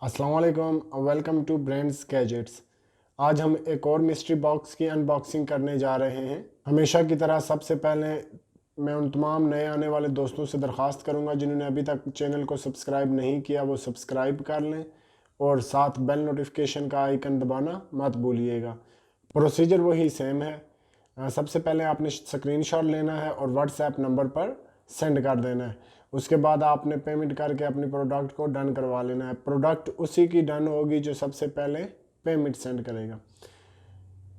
अस्सलाम वालेकुम, welcome to brands gadgets. आज हम एक और मिस्ट्री बॉक्स की अनबॉक्सिंग करने जा रहे हैं। हमेशा की तरह सबसे पहले मैं उन तमाम नए आने वाले दोस्तों से दरख्वास्त करूंगा जिन्होंने अभी तक चैनल को सब्सक्राइब नहीं किया वो सब्सक्राइब कर लें और साथ बेल नोटिफिकेशन का आइकन दबाना मत भूलिएगा। प्रोसीजर वही सेम है। सबसे पहले आपने स्क्रीनशॉट लेना है और व्हाट्सएप नंबर पर सेंड कर देना है। उसके बाद आपने पेमेंट करके अपने प्रोडक्ट को डन करवा लेना है। प्रोडक्ट उसी की डन होगी जो सबसे पहले पेमेंट सेंड करेगा।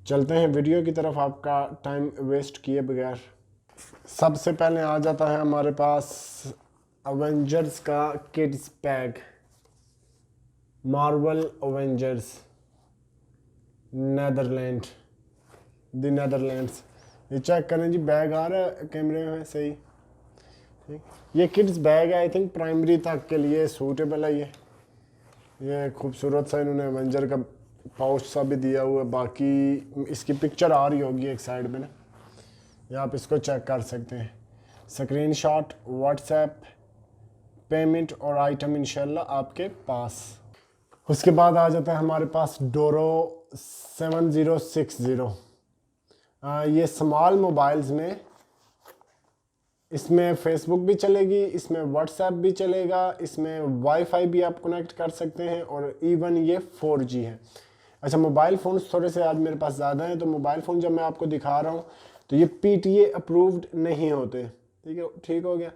चलते हैं वीडियो की तरफ आपका टाइम वेस्ट किए बगैर। सबसे पहले आ जाता है हमारे पास अवेंजर्स का kids bag, Marvel Avengers Netherlands. ये चेक करें जी, बैग आ रहा है कैमरे में सही। ठीक, ये किड्स बैग है, आई थिंक प्राइमरी तक के लिए सूटेबल है। ये खूबसूरत सा इन्होंने एवेंजर का पाउच सा भी दिया हुआ है। बाकी इसकी पिक्चर आ रही होगी एक साइड में ना, या आप इसको चेक कर सकते हैं। स्क्रीनशॉट, व्हाट्सएप, पेमेंट और आइटम इंशाल्लाह आपके पास। उसके बाद आ जाता है हमारे पास डोरो 7060। ये स्मॉल मोबाइल्स में इसमें फेसबुक भी चलेगी, इसमें व्हाट्सएप भी चलेगा, इसमें वाईफाई भी आप कनेक्ट कर सकते हैं और इवन ये 4G है। अच्छा, मोबाइल फ़ोन थोड़े से आज मेरे पास ज़्यादा हैं, तो मोबाइल फ़ोन जब मैं आपको दिखा रहा हूँ तो ये PTA अप्रूव्ड नहीं होते। ठीक है, ठीक हो गया।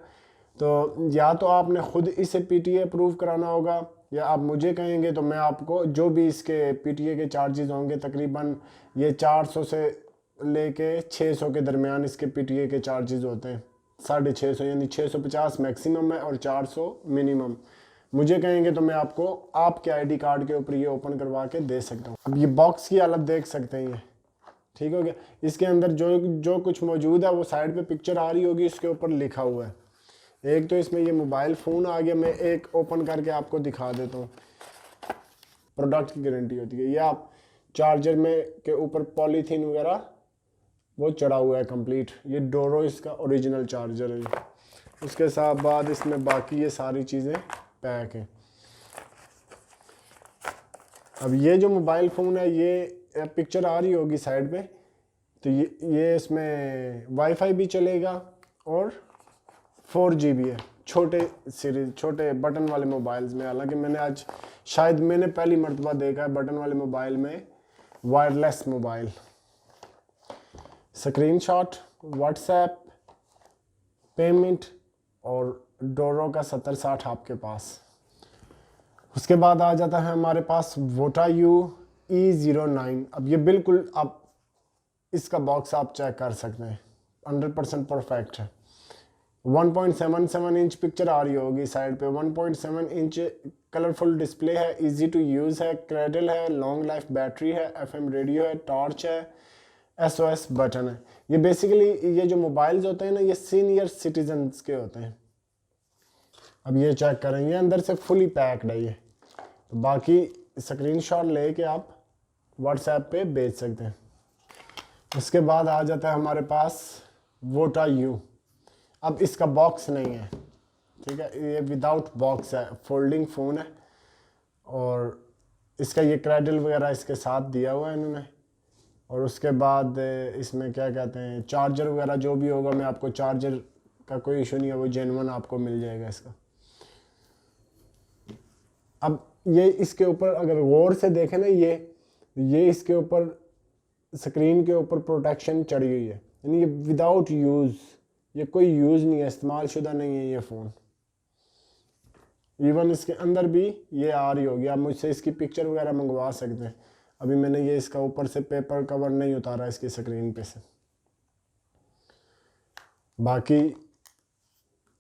तो या तो आपने ख़ुद इसे PTA अप्रूव कराना होगा या आप मुझे कहेंगे तो मैं आपको जो भी इसके PTA के चार्जेस होंगे, तकरीबन ये 400 से लेके 600 के दरमियान इसके PTA के चार्जेस होते हैं। 650, यानी 650 मैक्सिमम है और 400 मिनिमम। मुझे कहेंगे तो मैं आपको आपके ID कार्ड के ऊपर ये ओपन करवा के दे सकता हूँ। अब ये बॉक्स की हालत देख सकते हैं, ये ठीक हो गया। इसके अंदर जो कुछ मौजूद है वो साइड पे पिक्चर आ रही होगी, इसके ऊपर लिखा हुआ है। एक तो इसमें ये मोबाइल फ़ोन आ गया, मैं एक ओपन करके आपको दिखा देता हूँ। प्रोडक्ट की गारंटी होती है। ये आप चार्जर में के ऊपर पॉलीथीन वगैरह वो चढ़ा हुआ है कंप्लीट। ये डोरो इसका ओरिजिनल चार्जर है। उसके साथ बाद इसमें बाकी ये सारी चीज़ें पैक हैं। अब ये जो मोबाइल फ़ोन है, ये पिक्चर आ रही होगी साइड पे, तो ये इसमें वाईफाई भी चलेगा और 4G भी है। छोटे बटन वाले मोबाइल्स में, हालांकि मैंने पहली मर्तबा देखा है बटन वाले मोबाइल में wireless mobile. Screenshot, WhatsApp, payment और डोरो का 7060 आपके पास। उसके बाद आ जाता है हमारे पास वोटायू E09। अब ये बिल्कुल आप इसका बॉक्स आप चेक कर सकते हैं, 100% परफेक्ट है। 1.77 इंच पिक्चर आ रही होगी साइड पे। 1.7 इंच कलरफुल डिस्प्ले है, इजी टू यूज़ है, क्रेडल है, लॉन्ग लाइफ बैटरी है, FM रेडियो है, टॉर्च है, SOS बटन है। ये बेसिकली ये जो मोबाइल्स होते हैं ना, ये सीनियर सिटीजन्स के होते हैं। अब ये चेक करेंगे, अंदर से फुली पैक्ड है ये। तो बाकी स्क्रीनशॉट लेके आप व्हाट्सएप पे भेज सकते हैं। उसके बाद आ जाता है हमारे पास वोटायू। अब इसका बॉक्स नहीं है, ठीक है, ये विदाउट बॉक्स है, फोल्डिंग फ़ोन है और इसका ये क्रेडल वगैरह इसके साथ दिया हुआ है इन्होंने। और उसके बाद इसमें क्या कहते हैं, चार्जर वगैरह जो भी होगा, मैं आपको चार्जर का कोई इशू नहीं है, वो जेन्युइन आपको मिल जाएगा इसका। अब ये इसके ऊपर अगर गौर से देखें ना, ये इसके ऊपर स्क्रीन के ऊपर प्रोटेक्शन चढ़ी हुई है, यानी ये विदाउट यूज़, ये कोई यूज़ नहीं है, इस्तेमाल शुदा नहीं है ये फ़ोन। इवन इसके अंदर भी ये आ रही होगी, आप मुझसे इसकी पिक्चर वगैरह मंगवा सकते हैं। अभी मैंने ये इसका ऊपर से पेपर कवर नहीं उतारा इसकी स्क्रीन पे से। बाकी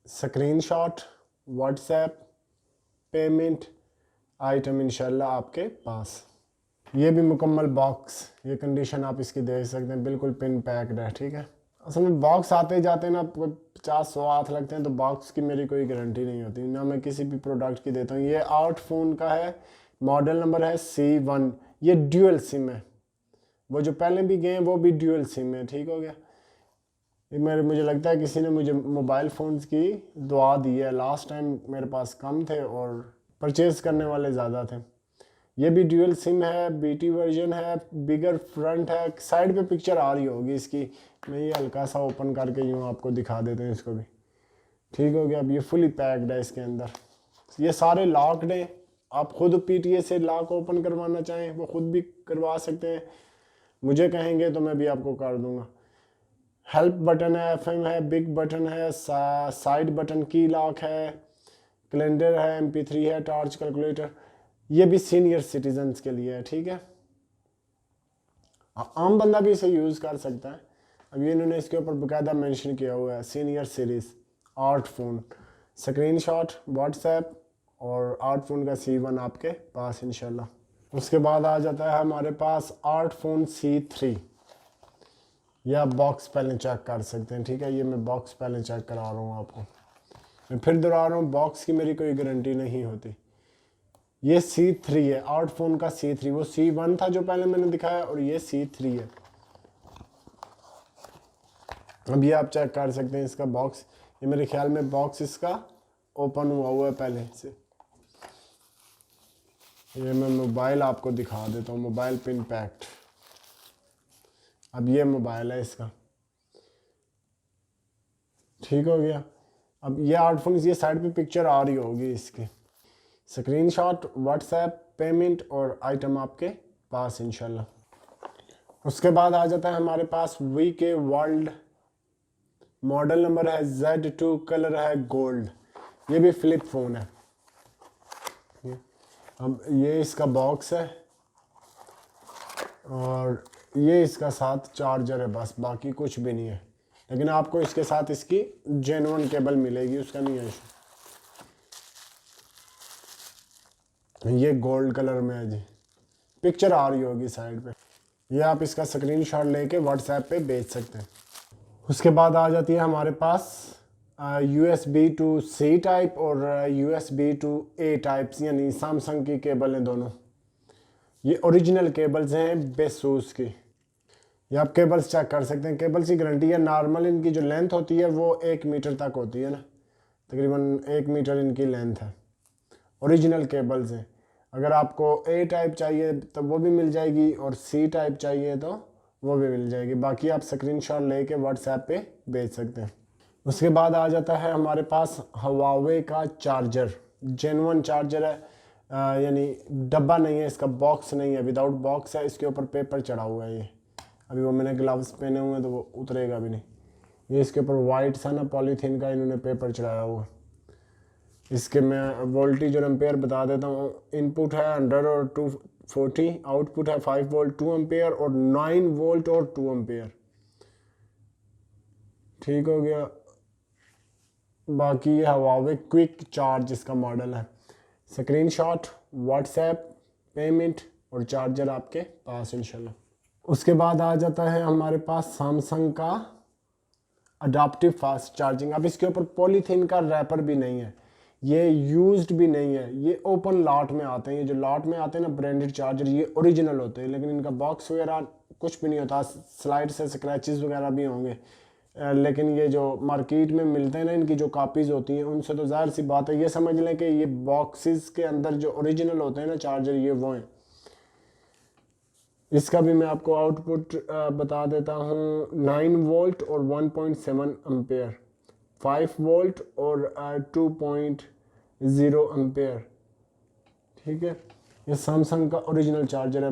स्क्रीनशॉट, व्हाट्सएप, पेमेंट, आइटम इंशाल्लाह आपके पास। ये भी मुकम्मल बॉक्स, ये कंडीशन आप इसकी देख सकते हैं, बिल्कुल पिन पैक्ड है। ठीक है, असल में बॉक्स आते जाते ना 50-100 हाथ लगते हैं, तो बॉक्स की मेरी कोई गारंटी नहीं होती ना, मैं किसी भी प्रोडक्ट की देता हूँ। ये आउट फ़ोन का है, मॉडल नंबर है C1। ये ड्यूअल सिम है, वो जो पहले भी गए हैं वो भी ड्यूअल सिम है। ठीक हो गया। मुझे लगता है किसी ने मुझे मोबाइल फ़ोन्स की दुआ दी है। लास्ट टाइम मेरे पास कम थे और परचेज करने वाले ज़्यादा थे। ये भी ड्यूअल सिम है, बीटी वर्जन है, बिगर फ्रंट है। साइड पे पिक्चर आ रही होगी इसकी, मैं ये हल्का सा ओपन करके यूँ आपको दिखा देते हैं इसको भी। ठीक हो गया। अब ये फुली पैक्ड है इसके अंदर। ये सारे लॉक्ड हैं। आप खुद पीटीए से लॉक ओपन करवाना चाहें वो खुद भी करवा सकते हैं, मुझे कहेंगे तो मैं भी आपको कर दूंगा। हेल्प बटन है, एफएम है, बिग बटन है, साइड बटन की लॉक है, कैलेंडर है, MP3 है, टॉर्च कैलकुलेटर। ये भी सीनियर सिटीजन्स के लिए है। ठीक है, आम बंदा भी इसे यूज़ कर सकता है। अब ये इन्होंने इसके ऊपर बाकायदा मेंशन किया हुआ है, senior series art phone, screenshot, WhatsApp और आर्ट फ़ोन का C1 आपके पास इंशाल्लाह। उसके बाद आ जाता है हमारे पास आर्ट फ़ोन C3। यह आप बॉक्स पहले चेक कर सकते हैं। ठीक है, ये मैं बॉक्स पहले चेक करा रहा हूँ आपको। मैं फिर दोहरा रहा हूँ, बॉक्स की मेरी कोई गारंटी नहीं होती। ये C3 है, आर्ट फ़ोन का C3। वो C1 था जो पहले मैंने दिखाया, और ये C3 है। अब ये आप चेक कर सकते हैं इसका बॉक्स। ये मेरे ख्याल में बॉक्स इसका ओपन हुआ है पहले से। ये मैं मोबाइल आपको दिखा देता हूँ, मोबाइल पिन पैक्ड। अब ये मोबाइल है इसका। ठीक हो गया। अब ये आर्ट फ़ोन, ये साइड पे पिक्चर आ रही होगी इसकी। स्क्रीनशॉट, व्हाट्सएप, पेमेंट और आइटम आपके पास इंशाल्लाह। उसके बाद आ जाता है हमारे पास VK वर्ल्ड। मॉडल नंबर है Z2, कलर है गोल्ड। ये भी फ्लिप फ़ोन है। अब ये इसका बॉक्स है और ये इसका साथ चार्जर है, बस बाकी कुछ भी नहीं है। लेकिन आपको इसके साथ इसकी जेन्युइन केबल मिलेगी, उसका नहीं है इशू। ये गोल्ड कलर में है जी, पिक्चर आ रही होगी साइड पे। ये आप इसका स्क्रीनशॉट लेके व्हाट्सएप पे भेज सकते हैं। उसके बाद आ जाती है हमारे पास USB to C टाइप और USB to A टाइप्स, यानी सैमसंग की केबल हैं दोनों। ये ओरिजिनल केबल्स हैं बेसूस की। ये आप केबल्स चेक कर सकते हैं। केबल्स की गारंटी है। नॉर्मल इनकी जो लेंथ होती है वो 1 मीटर तक होती है ना, तकरीबन 1 मीटर इनकी लेंथ है। ओरिजिनल केबल्स हैं। अगर आपको A टाइप चाहिए तो वो भी मिल जाएगी, और C टाइप चाहिए तो वो भी मिल जाएगी। बाकी आप स्क्रीनशॉट लेके व्हाट्सएप पे भेज सकते हैं। उसके बाद आ जाता है हमारे पास हवावे का चार्जर। जेन्युइन चार्जर है, यानी डब्बा नहीं है इसका, बॉक्स नहीं है, विदाउट बॉक्स है। इसके ऊपर पेपर चढ़ा हुआ है। ये अभी वो मैंने ग्लव्स पहने हुए हैं तो वो उतरेगा भी नहीं। ये इसके ऊपर वाइट सा ना पॉलीथीन का इन्होंने पेपर चढ़ाया हुआ। इसके मैं वोल्टेज और एम्पेयर बता देता हूँ। इनपुट है 100 और 240, आउटपुट है 5 वोल्ट 2 एम्पेयर और 9 वोल्ट और 2 एम्पेयर। ठीक हो गया। बाकी ये हवावे क्विक चार्ज इसका मॉडल है। स्क्रीनशॉट, व्हाट्सएप, पेमेंट और चार्जर आपके पास इंशाल्लाह। उसके बाद आ जाता है हमारे पास सैमसंग का अडाप्टिव फास्ट चार्जिंग। अब इसके ऊपर पॉलीथीन का रैपर भी नहीं है, ये यूज्ड भी नहीं है, ये ओपन लॉट में आते हैं। ये जो लॉट में आते हैं ना ब्रांडेड चार्जर, ये ओरिजिनल होते हैं, लेकिन इनका बॉक्स वगैरह कुछ भी नहीं होता। स्लाइड से स्क्रैचेस वगैरह भी होंगे, लेकिन ये जो मार्केट में मिलते हैं ना, इनकी जो कॉपीज़ होती हैं उनसे तो ज़ाहिर सी बात है। ये समझ लें कि ये बॉक्सेस के अंदर जो ओरिजिनल होते हैं ना चार्जर, ये वो हैं। इसका भी मैं आपको आउटपुट बता देता हूँ। 9 वोल्ट और 1.7 एम्पेयर, 5 वोल्ट और 2.0 एम्पेयर। ठीक है, ये सैमसंग का ओरिजिनल चार्जर है,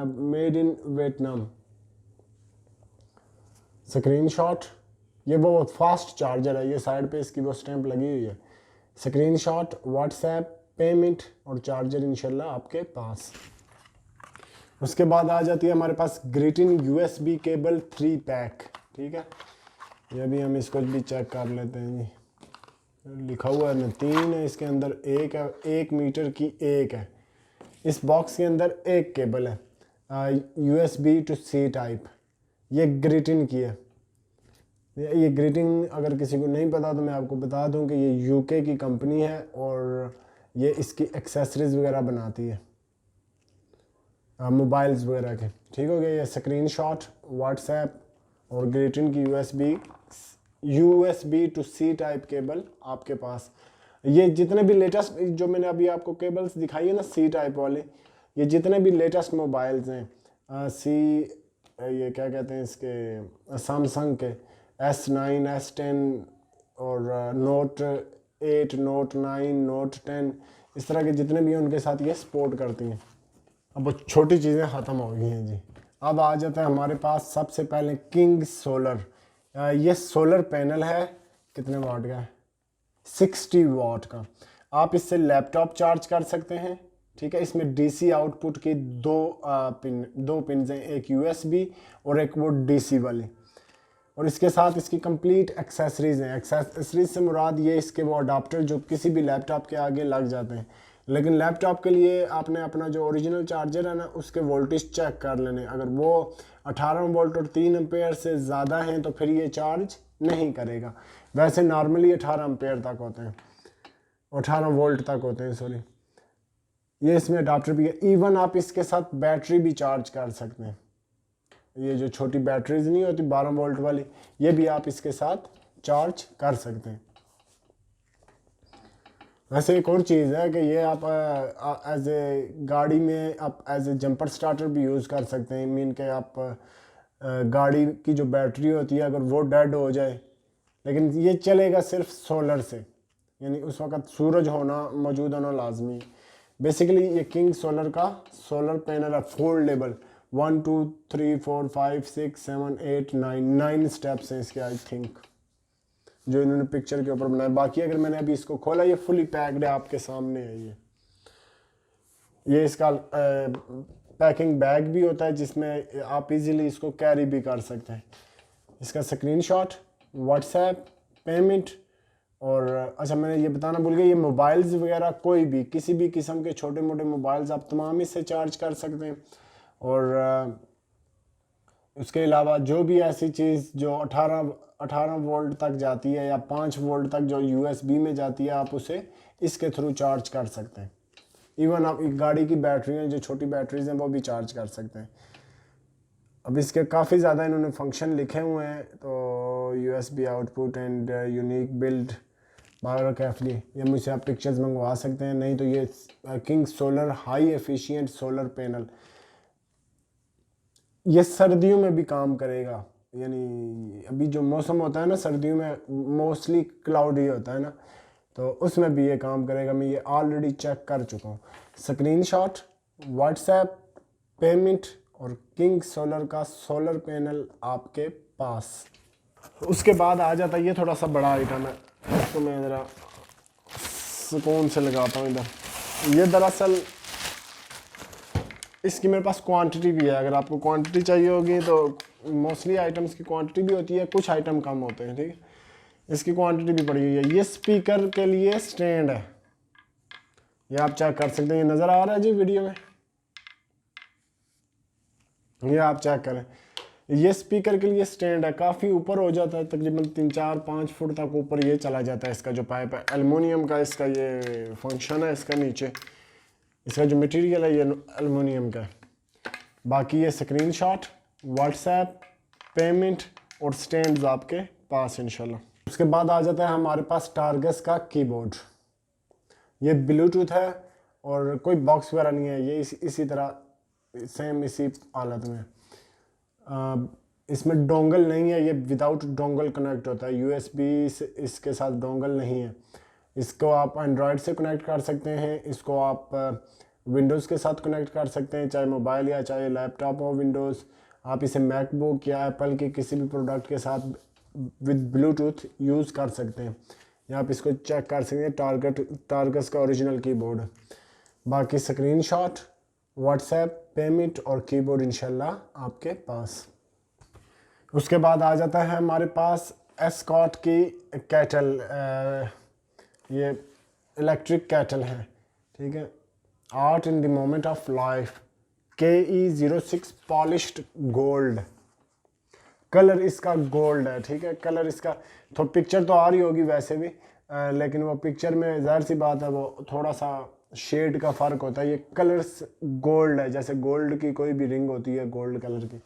मेड इन वियतनाम। स्क्रीनशॉट, ये वो फास्ट चार्जर है, ये साइड पे इसकी वो स्टैंप लगी हुई है। स्क्रीनशॉट, व्हाट्सएप, पेमेंट और चार्जर इंशाल्लाह आपके पास। उसके बाद आ जाती है हमारे पास ग्रीटिंग USB केबल 3 पैक। ठीक है, ये भी हम इसको भी चेक कर लेते हैं जी। लिखा हुआ है ना 3 है इसके अंदर, एक है, 1 मीटर की एक है। इस बॉक्स के अंदर एक केबल है USB to C टाइप। ये ग्रीटिंग की है। ये ग्रीटिंग अगर किसी को नहीं पता तो मैं आपको बता दूं कि ये UK की कंपनी है और ये इसकी एक्सेसरीज वगैरह बनाती है, मोबाइल्स वगैरह के। ठीक हो गया। ये स्क्रीनशॉट, व्हाट्सएप और ग्रीटिंग की USB to C type cable आपके पास। ये जितने भी लेटेस्ट जो मैंने अभी आपको केबल्स दिखाई है ना सी टाइप वाले, ये जितने भी लेटेस्ट मोबाइल्स हैं सी ये क्या कहते हैं इसके सैमसंग के S9 S10 और नोट 8 नोट 9 नोट 10 इस तरह के जितने भी हैं उनके साथ ये सपोर्ट करती हैं। अब वो छोटी चीज़ें ख़त्म हो गई हैं जी। अब आ जाता है हमारे पास सबसे पहले किंग सोलर। ये सोलर पैनल है, कितने वाट का है, 60 वाट का। आप इससे लैपटॉप चार्ज कर सकते हैं, ठीक है। इसमें डीसी आउटपुट की दो पिन हैं, एक यूएसबी और एक वो डीसी वाली। और इसके साथ इसकी कंप्लीट एक्सेसरीज हैं। एक्सेसरीज से मुराद ये इसके वो अडाप्टर जो किसी भी लैपटॉप के आगे लग जाते हैं। लेकिन लैपटॉप के लिए आपने अपना जो ओरिजिनल चार्जर है ना उसके वोल्टेज चेक कर लेने। अगर वो 18 वोल्ट और 3 एम्पेयर से ज़्यादा हैं तो फिर ये चार्ज नहीं करेगा। वैसे नॉर्मली 18 एम्पेयर तक होते हैं, 18 वोल्ट तक होते हैं, सॉरी। ये इसमें अडाप्टर भी है। इवन आप इसके साथ बैटरी भी चार्ज कर सकते हैं। ये जो छोटी बैटरीज नहीं होती 12 वोल्ट वाली, ये भी आप इसके साथ चार्ज कर सकते हैं। वैसे एक और चीज़ है कि ये आप एज ए गाड़ी में आप एज ए जंपर स्टार्टर भी यूज़ कर सकते हैं। मीन के आप गाड़ी की जो बैटरी होती है अगर वो डेड हो जाए, लेकिन ये चलेगा सिर्फ सोलर से, यानी उस वक़्त सूरज होना मौजूद होना लाजमी है। बेसिकली ये किंग सोलर का सोलर पैनल है, फोल्डेबल। 1 2 3 4 5 6 7 8 9 स्टेप्स हैं इसके, आई थिंक, जो इन्होंने पिक्चर के ऊपर बनाया। बाकी अगर मैंने अभी इसको खोला, ये फुली पैक्ड है, आपके सामने है। ये इसका पैकिंग बैग भी होता है जिसमें आप इजीली इसको कैरी भी कर सकते हैं। इसका स्क्रीनशॉट, व्हाट्सएप, पेमेंट और अच्छा मैंने ये बताना भूल गया, ये मोबाइल्स वगैरह कोई भी किसी भी किस्म के छोटे मोटे मोबाइल्स आप तमाम इससे चार्ज कर सकते हैं। और उसके अलावा जो भी ऐसी चीज़ जो 18 वोल्ट तक जाती है या 5 वोल्ट तक जो यूएसबी में जाती है, आप उसे इसके थ्रू चार्ज कर सकते हैं। इवन आप गाड़ी की बैटरी हैं, जो छोटी बैटरीज हैं, वो भी चार्ज कर सकते हैं। अब इसके काफ़ी ज़्यादा इन्होंने फंक्शन लिखे हुए हैं, तो USB output and unique build bar carefully, ये मुझसे आप पिक्चर्स मंगवा सकते हैं। नहीं तो ये king solar high efficient solar panel, ये सर्दियों में भी काम करेगा। यानी अभी जो मौसम होता है ना सर्दियों में मोस्टली क्लाउडी होता है ना, तो उसमें भी ये काम करेगा। मैं ये ऑलरेडी चेक कर चुका हूँ। स्क्रीनशॉट, व्हाट्सएप, पेमेंट और किंग सोलर का सोलर पैनल आपके पास। उसके बाद आ जाता है ये थोड़ा सा बड़ा आइटम है, इसको मैं ज़रा सुकून से लगाता हूँ इधर। ये दरअसल इसकी मेरे पास क्वांटिटी भी है। अगर आपको क्वांटिटी चाहिए होगी तो मोस्टली आइटम्स की क्वांटिटी भी होती है, कुछ आइटम कम होते हैं, ठीक है। इसकी क्वांटिटी भी पड़ी हुई है। ये स्पीकर के लिए स्टैंड है, ये आप चेक कर सकते हैं। ये नज़र आ रहा है जी वीडियो में, ये आप चेक करें। ये स्पीकर के लिए स्टैंड है, काफ़ी ऊपर हो जाता है, तकरीबन 3 4 5 फुट तक ऊपर ये चला जाता है। इसका जो पाइप है एल्युमिनियम का, इसका ये फंक्शन है। इसका नीचे इसका जो मटेरियल है ये एल्युमिनियम का है। बाकी ये स्क्रीनशॉट, व्हाट्सएप, पेमेंट और स्टैंड्स आपके पास इंशाल्लाह। उसके बाद आ जाता है हमारे पास टारगस का कीबोर्ड। ये ब्लूटूथ है और कोई बॉक्स वगैरह नहीं है, ये इसी तरह सेम इसी हालत में। इसमें डोंगल नहीं है, ये विदाउट डोंगल कनेक्ट होता है। यूएसबी से इसके साथ डोंगल नहीं है। इसको आप एंड्रॉयड से कनेक्ट कर सकते हैं, इसको आप विंडोज़ के साथ कनेक्ट कर सकते हैं, चाहे मोबाइल या चाहे लैपटॉप हो विंडोज़। आप इसे मैकबुक या एप्पल के किसी भी प्रोडक्ट के साथ विद ब्लूटूथ यूज़ कर सकते हैं, या आप इसको चेक कर सकते हैं। टारगस का ओरिजिनल कीबोर्ड। बाकी स्क्रीनशॉट, व्हाट्सएप, पेमेंट और कीबोर्ड इंशाल्लाह आपके पास। उसके बाद आ जाता है हमारे पास एस्कॉट की कैटल। ये इलेक्ट्रिक कैटल है, ठीक है। Art in the moment of life, KE06 polished gold. Colour इसका गोल्ड है, ठीक है। कलर इसका तो पिक्चर तो आ रही होगी वैसे भी, लेकिन वो पिक्चर में ज़ाहिर सी बात है वो थोड़ा सा शेड का फ़र्क होता है। ये कलर्स गोल्ड है, जैसे गोल्ड की कोई भी रिंग होती है गोल्ड कलर की,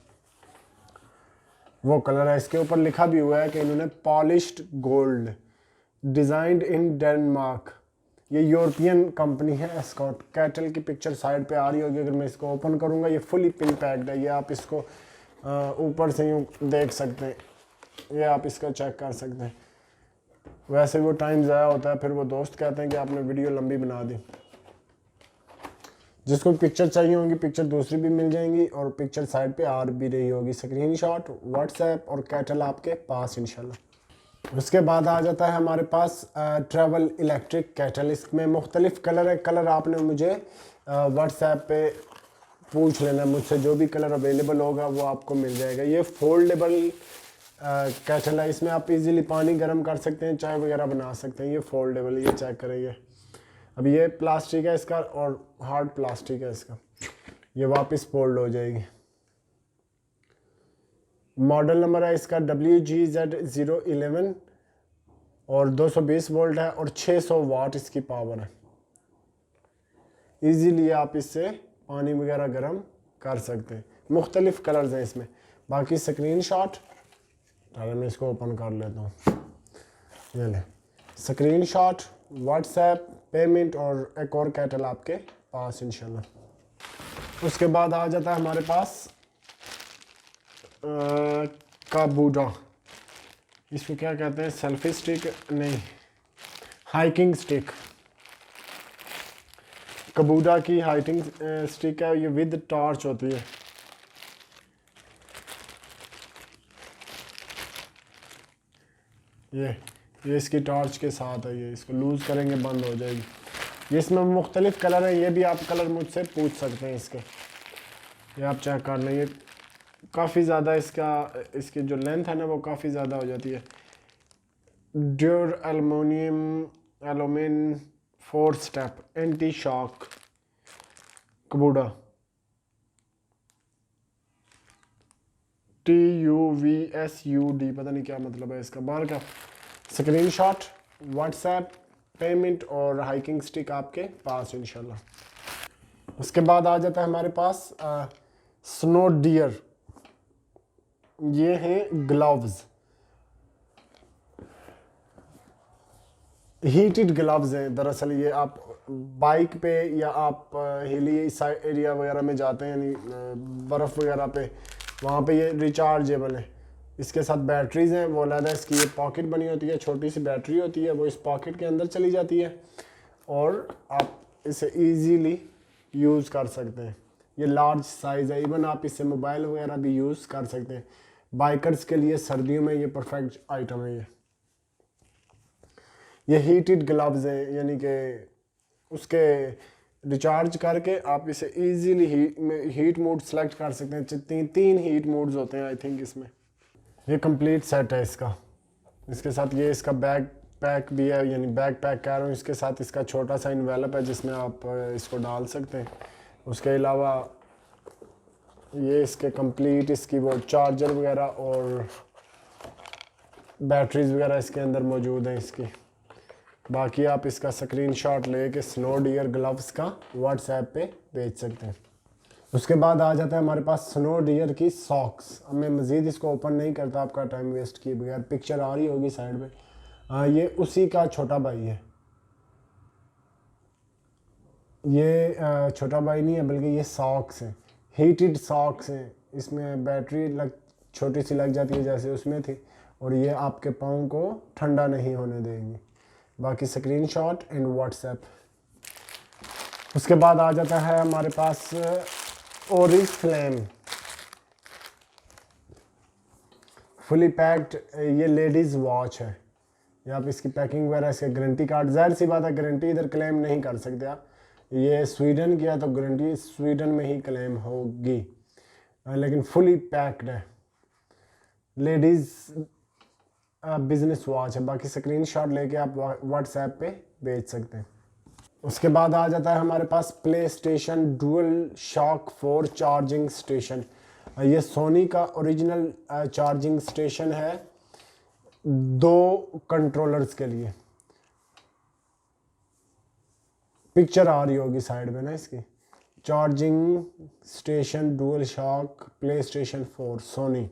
वो कलर है। इसके ऊपर लिखा भी हुआ है कि इन्होंने पॉलिश्ड गोल्ड, डिज़ाइंड इन डेनमार्क, ये यूरोपियन कंपनी है एस्कॉर्ट। कैटल की पिक्चर साइड पे आ रही होगी, अगर मैं इसको ओपन करूँगा ये फुली पिन पैक्ड है। ये आप इसको ऊपर से यूँ देख सकते हैं, ये आप इसका चेक कर सकते हैं। वैसे वो टाइम ज़ाया होता है, फिर वो दोस्त कहते हैं कि आपने वीडियो लंबी बना दी। जिसको पिक्चर चाहिए होगी पिक्चर दूसरी भी मिल जाएंगी और पिक्चर साइड पे आ भी रही होगी। स्क्रीनशॉट, व्हाट्सएप और कैटल आपके पास इंशाल्लाह। उसके बाद आ जाता है हमारे पास ट्रैवल इलेक्ट्रिक कैटल। इसमें मुख्तलिफ कलर है। कलर आपने मुझे व्हाट्सएप पे पूछ लेना मुझसे, जो भी कलर अवेलेबल होगा वो आपको मिल जाएगा। ये फोल्डेबल कैटल है, इसमें आप इजीली पानी गर्म कर सकते हैं, चाय वगैरह बना सकते हैं। ये फोल्डेबल, ये चेक करेंगे। अब ये प्लास्टिक है इसका और हार्ड प्लास्टिक है इसका, ये वापस फोल्ड हो जाएगी। मॉडल नंबर है इसका WGZ011 और 220 वोल्ट है और 600 वाट इसकी पावर है। इजीली आप इससे पानी वगैरह गर्म कर सकते हैं। मुख्तलिफ कलर्स हैं इसमें। बाकी स्क्रीनशॉट, अरे मैं इसको ओपन कर लेता हूँ, ये ले स्क्रीनशॉट, व्हाट्सएप, पेमेंट और एक और कैटल आपके पास इंशाल्लाह। उसके बाद आ जाता है हमारे पास काबूडा। इसको क्या कहते हैं, सेल्फी स्टिक नहीं, हाइकिंग स्टिक। कबूडा की हाइकिंग स्टिक है, ये विद टॉर्च होती है। ये इसकी टॉर्च के साथ है, ये इसको लूज़ करेंगे बंद हो जाएगी। ये इसमें मुख्तलिफ कलर है, ये भी आप कलर मुझसे पूछ सकते हैं इसके, ये आप चेक कर लें। ये काफ़ी ज़्यादा इसकी जो लेंथ है ना वो काफ़ी ज़्यादा हो जाती है। ड्योर एलुमिन 4 स्टेप एंटी शॉक कबूडा TUVSUD, पता नहीं क्या मतलब है इसका बाहर का। स्क्रीनशॉट, व्हाट्सएप, पेमेंट और हाइकिंग स्टिक आपके पास इंशाल्लाह। उसके बाद आ जाता है हमारे पास स्नो डियर। ये हैं ग्लव्स, हीटेड ग्लव्स हैं दरअसल। ये आप बाइक पे या आप हिली एरिया वगैरह में जाते हैं, यानी बर्फ़ वगैरह पे, वहाँ पे ये रिचार्जेबल है। इसके साथ बैटरीज हैं, वो अलग है। इसकी ये पॉकेट बनी होती है, छोटी सी बैटरी होती है, वो इस पॉकेट के अंदर चली जाती है और आप इसे इजीली यूज़ कर सकते हैं। ये लार्ज साइज़ है, इवन आप इससे मोबाइल वगैरह भी यूज़ कर सकते हैं। बाइकर्स के लिए सर्दियों में ये परफेक्ट आइटम है। ये हीटेड ग्लव्स हैं, यानी कि उसके रिचार्ज करके आप इसे इजीली हीट मोड सेलेक्ट कर सकते हैं। तीन हीट मोड्स होते हैं आई थिंक इसमें। ये कंप्लीट सेट है इसका। इसके साथ ये इसका बैग पैक भी है, यानी बैग पैक कह रहा हूँ। इसके साथ इसका छोटा सा इन्वेलप है जिसमें आप इसको डाल सकते हैं। उसके अलावा ये इसके कंप्लीट इसकी वो चार्जर वगैरह और बैटरीज वगैरह इसके अंदर मौजूद हैं इसकी। बाकी आप इसका स्क्रीनशॉट लेके स्नो डियर ग्लव्स का व्हाट्सएप पे भेज सकते हैं। उसके बाद आ जाता है हमारे पास स्नो डियर की सॉक्स। अब मैं मज़ीद इसको ओपन नहीं करता आपका टाइम वेस्ट किए बगैर। पिक्चर आ रही होगी साइड में। ये उसी का छोटा भाई है। ये छोटा भाई नहीं है बल्कि ये सॉक्स हैं, हीटेड सॉक्स हैं। इसमें बैटरी छोटी सी लग जाती है जैसे उसमें थी, और ये आपके पाँव को ठंडा नहीं होने देंगी। बाकी स्क्रीनशॉट एंड व्हाट्सएप। उसके बाद आ जाता है हमारे पास ओरिफ्लेम फुली पैक्ड। ये लेडीज़ वॉच है। ये आप इसकी पैकिंग वगैरह, इसके गारंटी कार्ड, जाहिर सी बात है गारंटी इधर क्लेम नहीं कर सकते आप। ये स्वीडन की है तो गारंटी स्वीडन में ही क्लेम होगी, लेकिन फुली पैक्ड है। लेडीज़ बिजनेस वॉच है। बाकी स्क्रीनशॉट लेके आप व्हाट्सएप पे भेज सकते हैं। उसके बाद आ जाता है हमारे पास PlayStation dual shock 4 charging station. ये सोनी का ओरिजिनल चार्जिंग स्टेशन है 2 कंट्रोलर्स के लिए। पिक्चर आ रही होगी साइड में ना इसकी। Charging station dual shock PlayStation 4 Sony.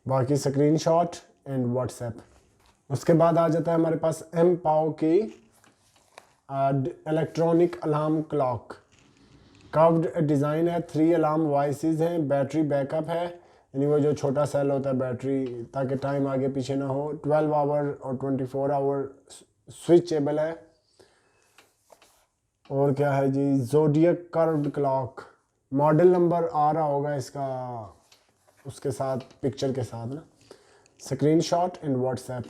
बाकी स्क्रीनशॉट एंड व्हाट्सएप। उसके बाद आ जाता है हमारे पास एम पाओ की electronic alarm clock, curved design है, 3 अलार्म वॉइसेस हैं, बैटरी बैकअप है, यानी वो जो छोटा सेल होता है बैटरी, ताकि टाइम आगे पीछे ना हो, 12 आवर और 24 आवर स्विचेबल है। और क्या है जी, ज़ोडियक कर्व्ड क्लॉक, मॉडल नंबर आ रहा होगा इसका उसके साथ, पिक्चर के साथ ना, स्क्रीनशॉट इन व्हाट्सएप।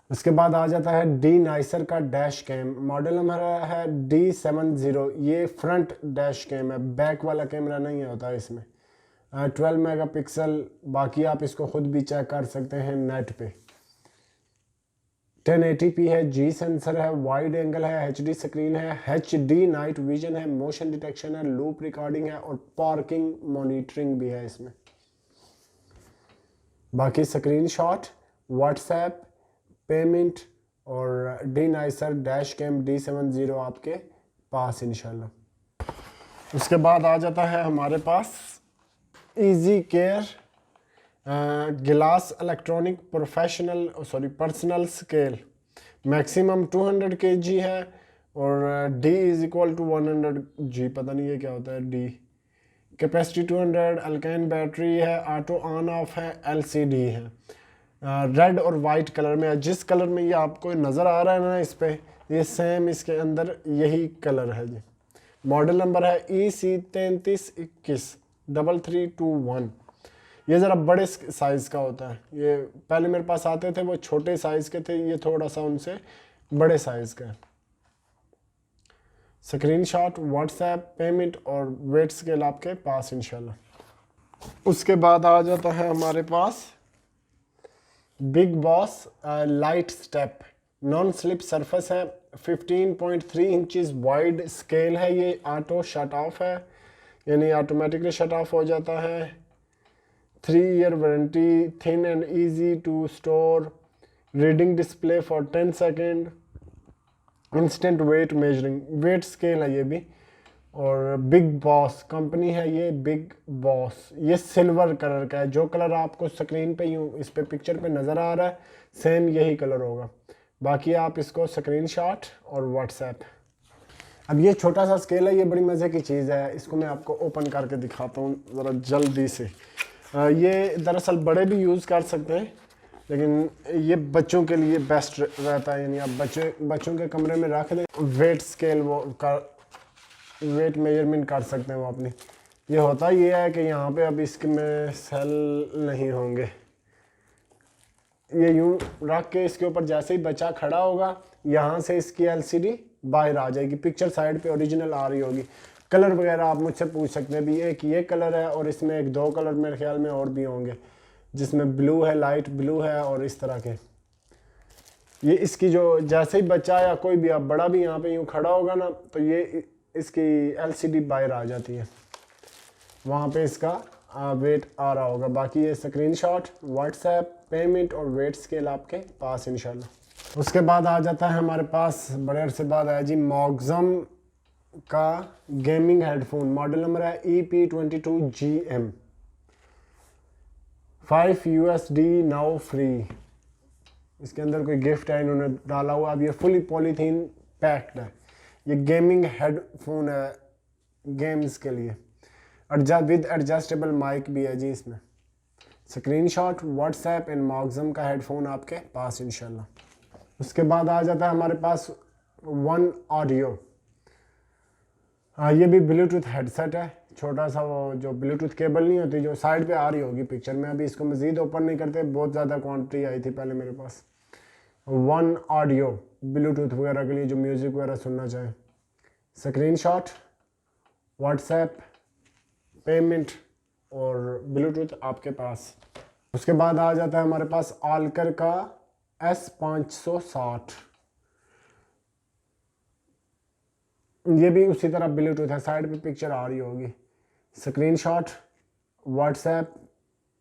उसके बाद आ जाता है डी नाइसर का डैश कैम, मॉडल नंबर है D70। ये फ्रंट डैश कैम है, बैक वाला कैमरा नहीं होता इसमें। 12 मेगापिक्सल, बाकी आप इसको खुद भी चेक कर सकते हैं नेट पे। 1080p है, जी सेंसर है, वाइड एंगल है, HD स्क्रीन है, HD नाइट विजन है, मोशन डिटेक्शन है, लूप रिकॉर्डिंग है और पार्किंग मॉनिटरिंग भी है इसमें। बाकी स्क्रीनशॉट, व्हाट्सएप, पेमेंट और D Nicer dash cam D70 आपके पास इंशाल्लाह। उसके बाद आ जाता है हमारे पास इजी केयर गिलास electronic personal scale, maximum 200 kg है और D is equal to 100G, पता नहीं ये क्या होता है D। कैपेसिटी 200, अल्काइन बैटरी है, ऑटो ऑन ऑफ है, LCD है, रेड और वाइट कलर में है। जिस कलर में ये आपको नज़र आ रहा है ना इस पे, ये सेम इसके अंदर यही कलर है जी। मॉडल नंबर है EC3321 3321। ये ज़रा बड़े साइज़ का होता है, ये पहले मेरे पास आते थे वो छोटे साइज़ के थे, ये थोड़ा सा उनसे बड़े साइज़ का है। स्क्रीनशॉट, व्हाट्सएप, पेमेंट और वेट स्केल आपके पास इंशाल्लाह। उसके बाद आ जाता है हमारे पास Big Boss light step, non slip surface है, 15.3 इंचेस वाइड स्केल है, ये ऑटो शट ऑफ है, यानी ऑटोमेटिकली शट ऑफ हो जाता है। 3 year warranty, thin and easy to store, reading display for 10 second, instant weight measuring, weight scale है ये भी। और बिग बॉस कंपनी है ये, बिग बॉस, ये सिल्वर कलर का है। जो कलर आपको स्क्रीन पे यूँ इस पे पिक्चर पे नज़र आ रहा है सेम यही कलर होगा। बाकी आप इसको स्क्रीनशॉट और व्हाट्सएप। अब ये छोटा सा स्केल है, ये बड़ी मज़े की चीज़ है, इसको मैं आपको ओपन करके दिखाता हूँ ज़रा जल्दी से। ये दरअसल बड़े भी यूज़ कर सकते हैं, लेकिन ये बच्चों के लिए बेस्ट रहता है, यानी आप बच्चों के कमरे में रख दें, वेट स्केल वो का वेट मेजरमेंट कर सकते हैं वो अपनी। ये होता ये है कि यहाँ पे अब इसके में सेल नहीं होंगे, ये यूं रख के इसके ऊपर जैसे ही बच्चा खड़ा होगा यहाँ से इसकी LCD बाहर आ जाएगी, पिक्चर साइड पे ओरिजिनल आ रही होगी। कलर वगैरह आप मुझसे पूछ सकते हैं भी, एक ये कलर है और इसमें 1-2 कलर मेरे ख्याल में और भी होंगे, जिसमें ब्लू है, लाइट ब्लू है और इस तरह के। ये इसकी जो जैसे ही बच्चा या कोई भी आप बड़ा भी यहाँ पे यूँ खड़ा होगा ना, तो ये इसकी LCD बाहर आ जाती है, वहाँ पे इसका वेट आ रहा होगा। बाकी ये स्क्रीनशॉट, व्हाट्सएप, पेमेंट और वेट स्केल आपके पास इंशाल्लाह। उसके बाद आ जाता है हमारे पास, बड़े अरसे बाद आया जी, मॉक्सम का गेमिंग हेडफोन, मॉडल नंबर है EP22GM, 5 USD नाउ फ्री। इसके अंदर कोई गिफ्ट है इन्होंने डाला हुआ। अब ये फुली पॉलीथीन पैक्ड है, ये गेमिंग हेडफोन है गेम्स के लिए, विद एडजस्टेबल माइक भी है जी इसमें। स्क्रीनशॉट, व्हाट्सएप एंड मॉक्सम का हेडफोन आपके पास इंशाल्लाह। उसके बाद आ जाता है हमारे पास वन ऑडियो, ये भी ब्लूटूथ हेडसेट है, छोटा सा वो जो ब्लूटूथ केबल नहीं होती जो साइड पे आ रही होगी पिक्चर में। अभी इसको मज़ीद ओपन नहीं करते, बहुत ज़्यादा क्वांटिटी आई थी पहले मेरे पास। वन ऑडियो ब्लूटूथ वगैरह के लिए जो म्यूज़िक वगैरह सुनना चाहे। स्क्रीनशॉट, व्हाट्सएप, पेमेंट और ब्लूटूथ आपके पास। उसके बाद आ जाता है हमारे पास आलकर का S560, ये भी उसी तरह ब्लूटूथ है, साइड पे पिक्चर आ रही होगी। स्क्रीनशॉट, व्हाट्सएप,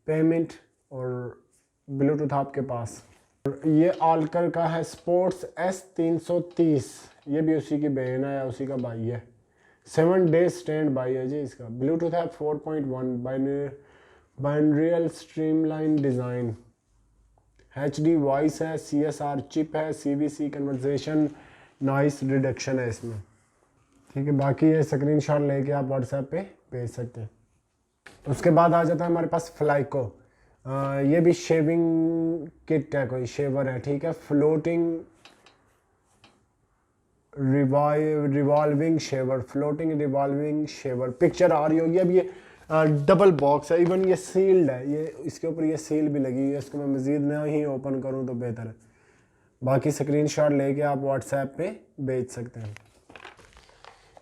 पेमेंट और ब्लूटूथ आपके पास। ये आलकर का है स्पोर्ट्स S330, ये भी उसी की बहन है या उसी का भाई है। 7 डेज स्टैंड बाई है जी इसका। ब्लूटूथ है 4.1, बाइनरियल स्ट्रीमलाइन डिज़ाइन, HD वॉइस है, CSR चिप है, CVC कन्वर्सेशन नॉइस रिडक्शन है इसमें, ठीक है। बाकी ये स्क्रीनशॉट लेके आप व्हाट्सएप पे भेज सकते हैं। उसके बाद आ जाता है हमारे पास फ्लाइको। ये भी शेविंग किट है, कोई शेवर है, ठीक है। Floating revolving shaver, floating revolving shaver, picture आ रही होगी। अब ये डबल बॉक्स है, इवन ये सील्ड है, ये इसके ऊपर ये सील भी लगी है। इसको मैं मज़ीद ना ही ओपन करूं तो बेहतर है। बाकी स्क्रीनशॉट लेके आप व्हाट्सएप पे भेज सकते हैं।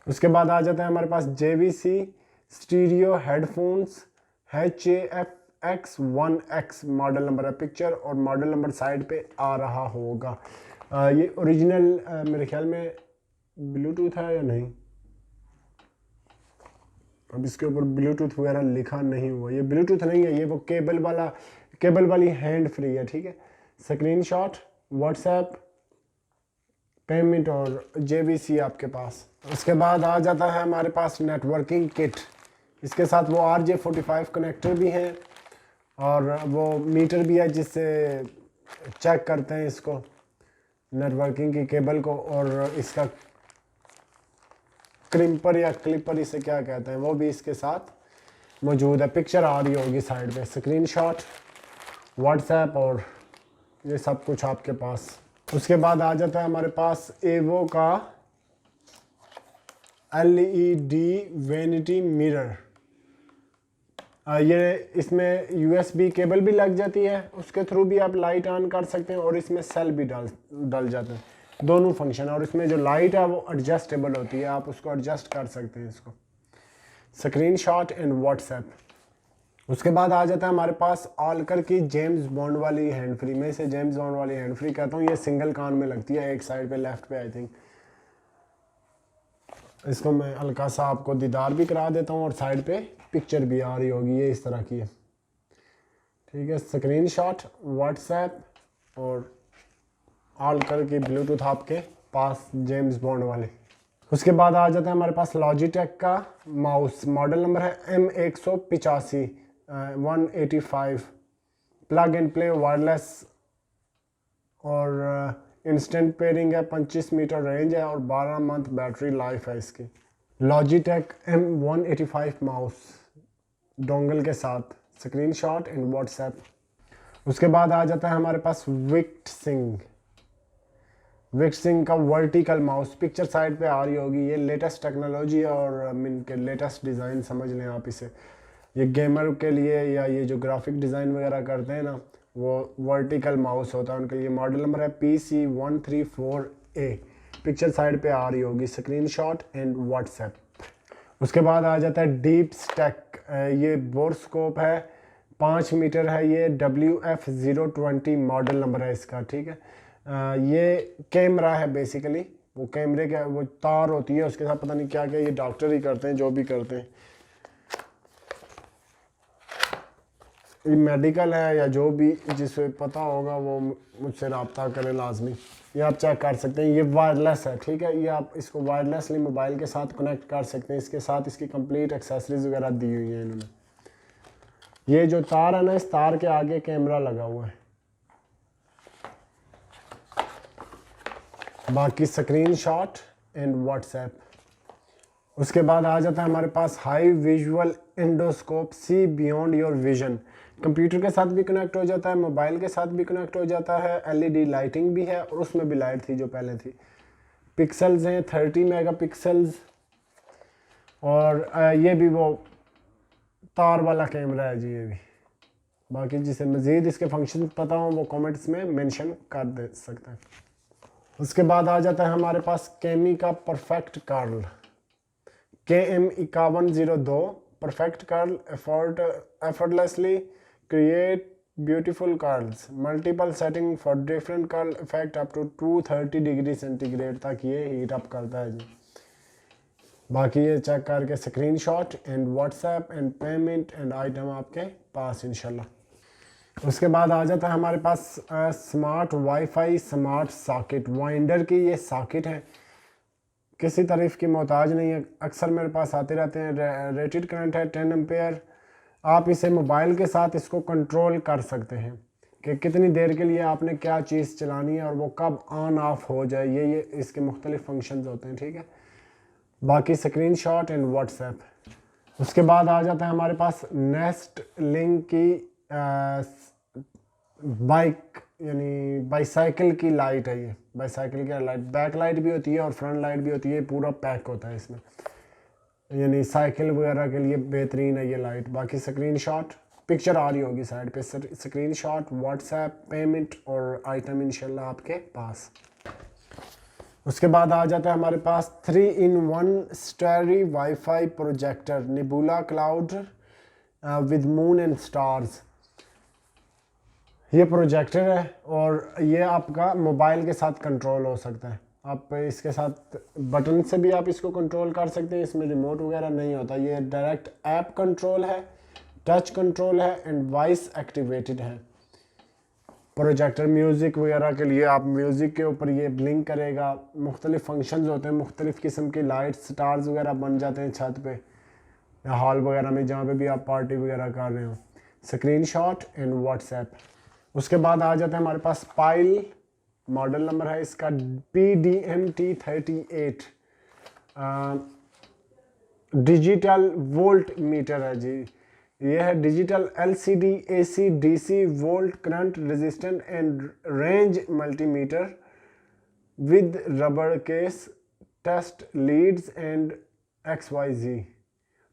उसके बाद आ जाता है हमारे पास JVC stereo headphones HAFX1X model number है, पिक्चर और मॉडल नंबर साइड पे आ रहा होगा। ये ओरिजिनल मेरे ख्याल में ब्लूटूथ है या नहीं, अब इसके ऊपर ब्लूटूथ वगैरह लिखा नहीं हुआ। ये ब्लूटूथ नहीं है, ये वो केबल वाली हैंड फ्री है, ठीक है। स्क्रीनशॉट, व्हाट्सएप, पेमेंट और JVC आपके पास। उसके बाद आ जाता है हमारे पास नेटवर्किंग किट। इसके साथ वो RJ45 कनेक्टर भी है और वो मीटर भी है जिससे चेक करते हैं इसको नेटवर्किंग की केबल को, और इसका क्रिम्पर या क्लिपर इसे क्या कहते हैं वो भी इसके साथ मौजूद है। पिक्चर आ रही होगी साइड पे, स्क्रीनशॉट, व्हाट्सएप और ये सब कुछ आपके पास। उसके बाद आ जाता है हमारे पास एवो का LED वेनिटी मिरर। ये इसमें USB केबल भी लग जाती है, उसके थ्रू भी आप लाइट ऑन कर सकते हैं और इसमें सेल भी डल जाते हैं, दोनों फंक्शन। और इसमें जो लाइट है वो एडजस्टेबल होती है, आप उसको एडजस्ट कर सकते हैं इसको। Screenshot and WhatsApp. उसके बाद आ जाता है हमारे पास ऑलकर की जेम्स बॉन्ड वाली हैंड फ्री। मैं इसे जेम्स बॉन्ड वाली हैंड फ्री कहता हूँ। ये सिंगल कान में लगती है, एक साइड पे लेफ्ट पे आई थिंक। इसको मैं हल्का सा आपको दीदार भी करा देता हूँ और साइड पे पिक्चर भी आ रही होगी, ये इस तरह की है, ठीक है। स्क्रीनशॉट, व्हाट्सएप और ऑलकर की ब्लूटूथ आपके पास जेम्स बॉन्ड वाले। उसके बाद आ जाता है हमारे पास लॉजिटेक का माउस, मॉडल नंबर है M185 185, plug and play wireless और इंस्टेंट पेयरिंग है, 25 मीटर रेंज है और 12 मंथ बैटरी लाइफ है इसकी। लॉजिटेक M185 माउस डोंगल के साथ। Screenshot and WhatsApp. उसके बाद आ जाता है हमारे पास विक्सिंग का वर्टिकल माउस, पिक्चर साइड पे आ रही होगी। ये लेटेस्ट टेक्नोलॉजी है और इनके लेटेस्ट डिज़ाइन समझ लें आप इसे। ये गेमर के लिए या ये जो ग्राफिक डिज़ाइन वगैरह करते हैं ना, वो वर्टिकल माउस होता है उनके लिए। मॉडल नंबर है PC134A, पिक्चर साइड पे आ रही होगी। Screenshot and WhatsApp. उसके बाद आ जाता है डीप स्टैक। ये बोरस्कोप है, 5 मीटर है, ये WF020 मॉडल नंबर है इसका, ठीक है। ये कैमरा है बेसिकली, वो कैमरे का वो तार होती है उसके साथ, पता नहीं क्या क्या ये डॉक्टर ही करते हैं जो भी करते हैं। ये मेडिकल है या जो भी, जिसे पता होगा वो मुझसे रब्ता करें लाजमी। ये आप चेक कर सकते हैं, ये वायरलेस है, ठीक है। ये आप इसको वायरलेसली मोबाइल के साथ कनेक्ट कर सकते हैं। इसके साथ इसकी कंप्लीट एक्सेसरीज वगैरह दी हुई हैं इन्होंने। ये जो तार है ना, इस तार के आगे कैमरा लगा हुआ है। बाकी स्क्रीनशॉट एंड व्हाट्सएप। उसके बाद आ जाता है हमारे पास high visual endoscope, see beyond your vision. Computer के साथ भी कनेक्ट हो जाता है, मोबाइल के साथ भी कनेक्ट हो जाता है। LED लाइटिंग भी है और उसमें भी लाइट थी जो पहले थी। पिक्सल्स हैं 30 मेगापिक्सल्स और ये भी वो तार वाला कैमरा है जी, ये भी। बाकी जिसे मज़ीद इसके फंक्शन पता हो वो कमेंट्स में मेंशन कर दे सकते हैं। उसके बाद आ जाता है हमारे पास केमी का perfect curl, KM5102 perfect curl, effortlessly create beautiful curls, multiple setting for different curl effect up to 230 degree centigrade तक ये हीट अप करता है जी। बाकी ये चेक करके screenshot and WhatsApp and payment and item आपके पास इंशाल्लाह। उसके बाद आ जाता है हमारे पास smart WiFi smart socket, winder की ये सॉकेट है, किसी तारीफ की मोहताज नहीं है, अक्सर मेरे पास आते रहते हैं। रेटेड करंट है 10 एम्पेयर। आप इसे मोबाइल के साथ इसको कंट्रोल कर सकते हैं। कि कितनी देर के लिए आपने क्या चीज़ चलानी है और वो कब ऑन ऑफ हो जाए, ये इसके मुख्तलिफ फंक्शंस होते हैं, ठीक है। बाकी स्क्रीन शॉट एंड व्हाट्सएप। उसके बाद आ जाता है हमारे पास नेस्ट लिंक की बाइक यानी बाईसाइकिल की लाइट है। ये बाईसाइकिल की लाइट, बैक लाइट भी होती है और फ्रंट लाइट भी होती है, पूरा पैक होता है इसमें, यानी साइकिल वगैरह के लिए बेहतरीन है ये लाइट। बाकी स्क्रीन शॉट, पिक्चर आ रही होगी साइड पे, स्क्रीन शॉट, व्हाट्सएप, पेमेंट और आइटम इंशाल्लाह आपके पास। उसके बाद आ जाता है हमारे पास 3-in-1 starry WiFi projector nebula cloud with moon and stars. ये प्रोजेक्टर है और ये आपका मोबाइल के साथ कंट्रोल हो सकता है। आप इसके साथ बटन से भी आप इसको कंट्रोल कर सकते हैं, इसमें रिमोट वगैरह नहीं होता। ये डायरेक्ट ऐप कंट्रोल है, टच कंट्रोल है एंड वॉइस एक्टिवेटेड है। प्रोजेक्टर म्यूज़िक वगैरह के लिए, आप म्यूज़िक के ऊपर ये ब्लिंक करेगा। मुख्तलिफ फंक्शंस होते हैं, मुख्तलिफ किस्म की लाइट स्टार्स वगैरह बन जाते हैं छत पे या हॉल वगैरह में, जहाँ पे भी आप पार्टी वगैरह कर रहे हो। Screen shot and WhatsApp. उसके बाद आ जाता है हमारे पास पाइल, मॉडल नंबर है इसका PDMT38, डिजिटल वोल्ट मीटर है जी। ये है digital LCD AC DC volt current resistant and range multimeter with rubber case, test leads and XYZ।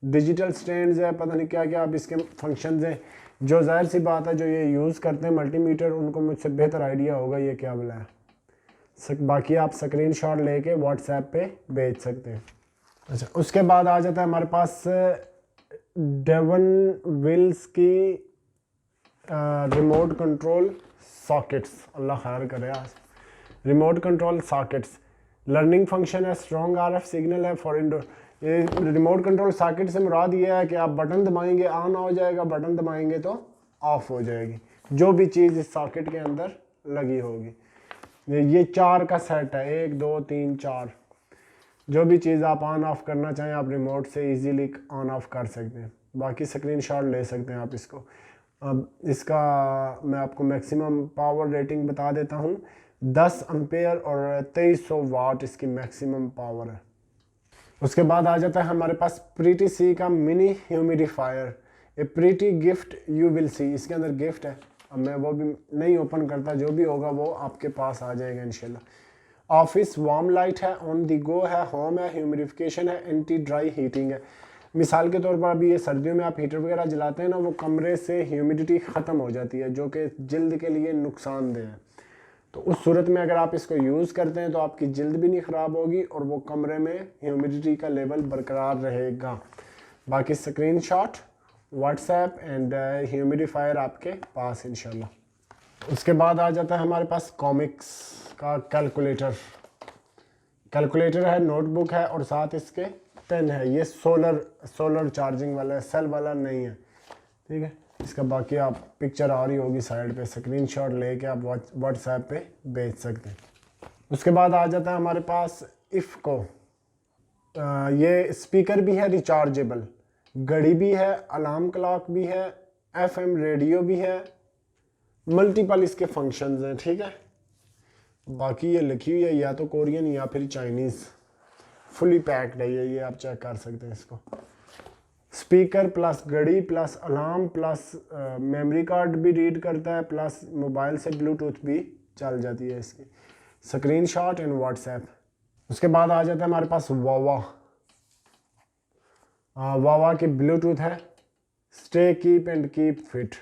Digital stands है, पता नहीं क्या क्या आप इसके फंक्शंस हैं, जो जाहिर सी बात है जो ये यूज़ करते हैं मल्टीमीटर, उनको मुझसे बेहतर आइडिया होगा ये क्या बोला है। बाकी आप स्क्रीन शॉट लेके व्हाट्सएप पे भेज सकते हैं। अच्छा, उसके बाद आ जाता है हमारे पास डेवन विल्स की रिमोट कंट्रोल सॉकेट्स, अल्लाह खैर करे आज। Remote control sockets, learning function है, स्ट्रॉन्ग RF सिग्नल है फॉर इंडोर। ये रिमोट कंट्रोल सॉकेट से मुराद ये है कि आप बटन दबाएंगे ऑन हो जाएगा, बटन दबाएंगे तो ऑफ हो जाएगी, जो भी चीज़ इस सॉकेट के अंदर लगी होगी। ये 4 का सेट है, 1 2 3 4। जो भी चीज़ आप ऑन ऑफ करना चाहें आप रिमोट से इजीली ऑन ऑफ कर सकते हैं। बाकी स्क्रीन शॉट ले सकते हैं आप इसको। अब इसका मैं आपको मैक्सिमम पावर रेटिंग बता देता हूँ, 10 एम्पेयर और 2300 वाट इसकी मैक्सिमम पावर है। उसके बाद आ जाता है हमारे पास प्रीटी सी का mini humidifier, A pretty gift you will see. इसके अंदर गिफ्ट है, अब मैं वो भी नहीं ओपन करता, जो भी होगा वो आपके पास आ जाएगा इंशाल्लाह। ऑफिस वार्म लाइट है, ऑन दी गो है, होम है, ह्यूमिडिफिकेशन है, एंटी ड्राई हीटिंग है। मिसाल के तौर पर अभी ये सर्दियों में आप हीटर वगैरह जलाते हैं ना, वो कमरे से ह्यूमिडिटी ख़त्म हो जाती है, जो कि जल्द के लिए नुकसानदेह है। तो उस सूरत में अगर आप इसको यूज़ करते हैं तो आपकी जल्द भी नहीं ख़राब होगी और वो कमरे में ह्यूमिडिटी का लेवल बरकरार रहेगा। बाकी screen shot, WhatsApp and humidifier आपके पास इंशाल्लाह। उसके बाद आ जाता है हमारे पास कॉमिक्स का कैलकुलेटर। कैलकुलेटर है, नोटबुक है और साथ इसके पेन है। ये सोलर चार्जिंग वाला है, सेल वाला नहीं है, ठीक है। इसका बाकी आप पिक्चर आ रही होगी साइड पे, स्क्रीनशॉट लेके आप व्हाट्सएप पे भेज सकते हैं। उसके बाद आ जाता है हमारे पास इफ़को। ये स्पीकर भी है रिचार्जेबल, घड़ी भी है, अलार्म क्लॉक भी है, FM रेडियो भी है, मल्टीपल इसके फंक्शंस हैं, ठीक है। बाकी ये लिखी हुई है या तो कोरियन या फिर चाइनीज़, फुली पैक्ड है ये आप चेक कर सकते हैं इसको। स्पीकर प्लस घड़ी plus alarm plus memory card भी रीड करता है, प्लस मोबाइल से ब्लूटूथ भी चल जाती है इसकी। Screen shot and WhatsApp. उसके बाद आ जाता है हमारे पास वावा की ब्लूटूथ है, stay keep and keep fit.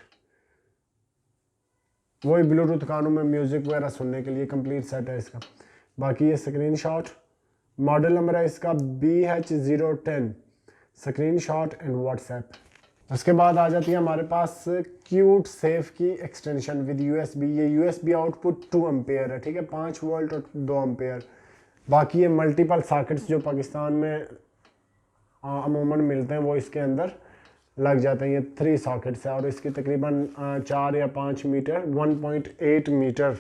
वही ब्लूटूथ कानों में म्यूज़िक वगैरह सुनने के लिए कंप्लीट सेट है इसका। बाकी ये स्क्रीन शॉट, मॉडल नंबर है इसका BH010, screen shot and WhatsApp. उसके बाद आ जाती है हमारे पास क्यूट सेफ की एक्सटेंशन विद USB। ये USB आउटपुट 2 एम्पेयर है, ठीक है, 5 वोल्ट और 2 एम्पेयर। बाकी ये मल्टीपल सॉकेट्स जो पाकिस्तान में अमूमन मिलते हैं वो इसके अंदर लग जाते हैं। ये 3 सॉकेट्स है और इसकी तकरीबन 4 या 5 मीटर 1.8 मीटर,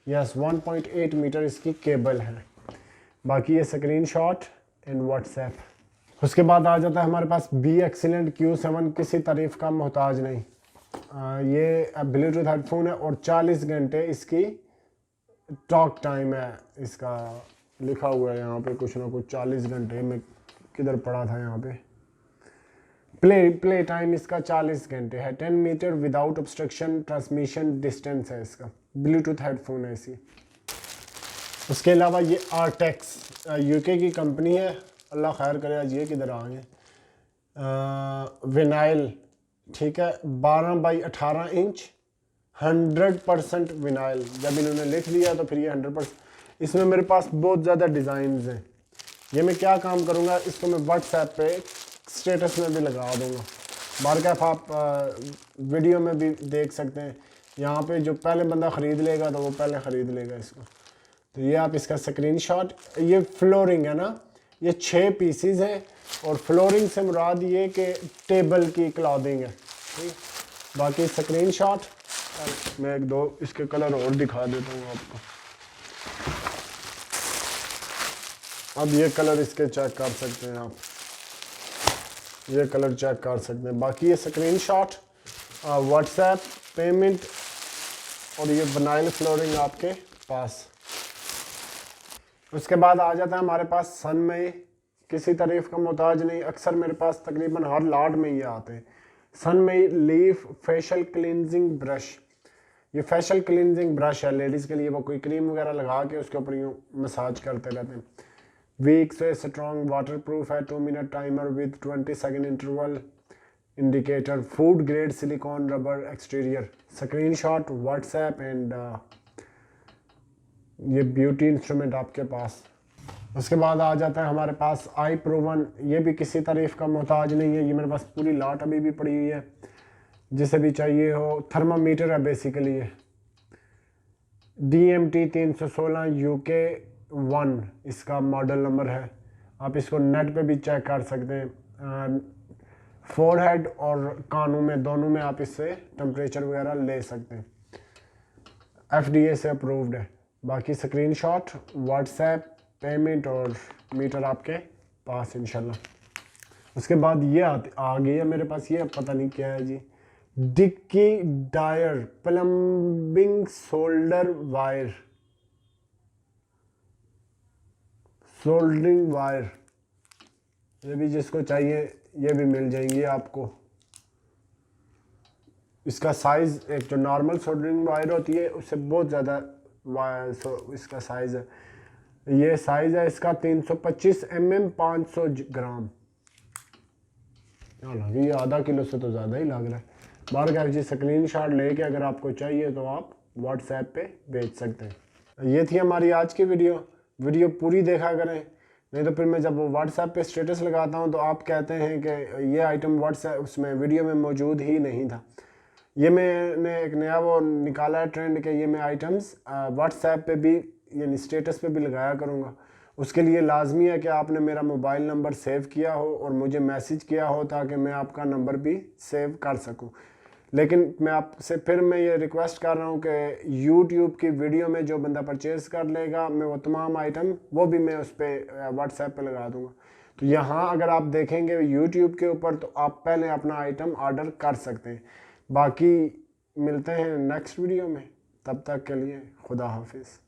यस 1.8 मीटर इसकी केबल है। बाकी ये स्क्रीन शॉट एंड व्हाट्सएप। उसके बाद आ जाता है हमारे पास B Excellent Q7, किसी तारीफ का मोहताज नहीं। ये ब्लूटूथ हेडफोन है और 40 घंटे इसकी टॉक टाइम है। इसका लिखा हुआ है यहाँ पे कुछ ना कुछ 40 घंटे में, किधर पड़ा था यहाँ पे, प्ले टाइम इसका 40 घंटे है। 10 metre without obstruction transmission distance है इसका। ब्लूटूथ हेडफोन है इसी। उसके अलावा ये आर्टेक्स यूके की कंपनी है, अल्लाह खैर करे। आज ये किधर आ गए, विनाइल, ठीक है, 12 बाई 18 इंच 100% विनाइल। जब इन्होंने लिख दिया तो फिर ये 100%। इसमें मेरे पास बहुत ज़्यादा डिज़ाइंस हैं। ये मैं क्या काम करूँगा, इसको मैं व्हाट्सएप पे स्टेटस में भी लगा दूँगा। बारकाफ आप वीडियो में भी देख सकते हैं। यहाँ पे जो पहले बंदा ख़रीद लेगा तो वो पहले ख़रीद लेगा इसको। तो ये आप इसका स्क्रीनशॉट, ये फ्लोरिंग है ना, ये 6 पीसीज हैं और फ्लोरिंग से मुराद ये कि टेबल की क्लॉथिंग है, ठीक। बाकी स्क्रीनशॉट मैं 1-2 इसके कलर और दिखा देता हूँ आपको। अब ये कलर इसके चेक कर सकते हैं आप, ये कलर चेक कर सकते हैं। बाकी ये स्क्रीनशॉट, व्हाट्सएप, पेमेंट और ये विनाइल फ्लोरिंग आपके पास। उसके बाद आ जाता है हमारे पास सन में, किसी तारीफ का मोहताज नहीं, अक्सर मेरे पास तकरीबन हर लाट में ये आते हैं। सन में लीफ फेशियल क्लींजिंग ब्रश, ये फेशियल क्लींजिंग ब्रश है लेडीज़ के लिए। वो कोई क्रीम वगैरह लगा के उसके ऊपर यूँ मसाज करते रहते हैं। वीक से स्ट्रॉन्ग वाटर प्रूफ है, 2 minute timer with 20 second interval indicator, food grade silicone rubber exterior. Screenshot, WhatsApp and ये ब्यूटी इंस्ट्रूमेंट आपके पास। उसके बाद आ जाता है हमारे पास आई प्रोवन, ये भी किसी तारीफ का मोहताज नहीं है। ये मेरे पास पूरी लाट अभी भी पड़ी हुई है, जिसे भी चाहिए हो। थर्मामीटर है बेसिकली ये, DMT 316 UK 1 इसका मॉडल नंबर है। आप इसको नेट पे भी चेक कर सकते हैं। फोरहेड और कानों में, दोनों में आप इससे टेम्परेचर वगैरह ले सकते हैं। FDA से अप्रूव्ड है। बाकी स्क्रीनशॉट, व्हाट्सएप, पेमेंट और मीटर आपके पास इंशाल्लाह। उसके बाद ये आ गई है मेरे पास, ये पता नहीं क्या है जी, डिक्की डायर plumbing solder wire, soldering wire. ये भी जिसको चाहिए ये भी मिल जाएंगी आपको। इसका साइज़ एक जो नॉर्मल सोल्डरिंग वायर होती है उससे बहुत ज़्यादा इसका साइज़ है। ये साइज़ है इसका 325 mm 500 ग्राम। ये आधा किलो से तो ज़्यादा ही लग रहा है। बार जी स्क्रीनशॉट लेके अगर आपको चाहिए तो आप व्हाट्सएप पे भेज सकते हैं। ये थी हमारी आज की वीडियो पूरी देखा करें, नहीं तो फिर मैं जब व्हाट्सएप पे स्टेटस लगाता हूँ तो आप कहते हैं कि ये आइटम व्हाट्सएप उसमें वीडियो में मौजूद ही नहीं था। ये मैंने एक नया वो निकाला है ट्रेंड के, ये मैं आइटम्स व्हाट्सएप पे भी यानी स्टेटस पे भी लगाया करूँगा। उसके लिए लाजमी है कि आपने मेरा मोबाइल नंबर सेव किया हो और मुझे मैसेज किया हो ताकि मैं आपका नंबर भी सेव कर सकूं। लेकिन मैं आपसे फिर मैं ये रिक्वेस्ट कर रहा हूँ कि YouTube की वीडियो में जो बंदा परचेज़ कर लेगा, मैं वो तमाम आइटम वो भी मैं उस पर व्हाट्सएप पे लगा दूँगा। तो यहाँ अगर आप देखेंगे YouTube के ऊपर तो आप पहले अपना आइटम ऑर्डर कर सकते हैं। बाकी मिलते हैं नेक्स्ट वीडियो में, तब तक के लिए खुदा हाफिज़।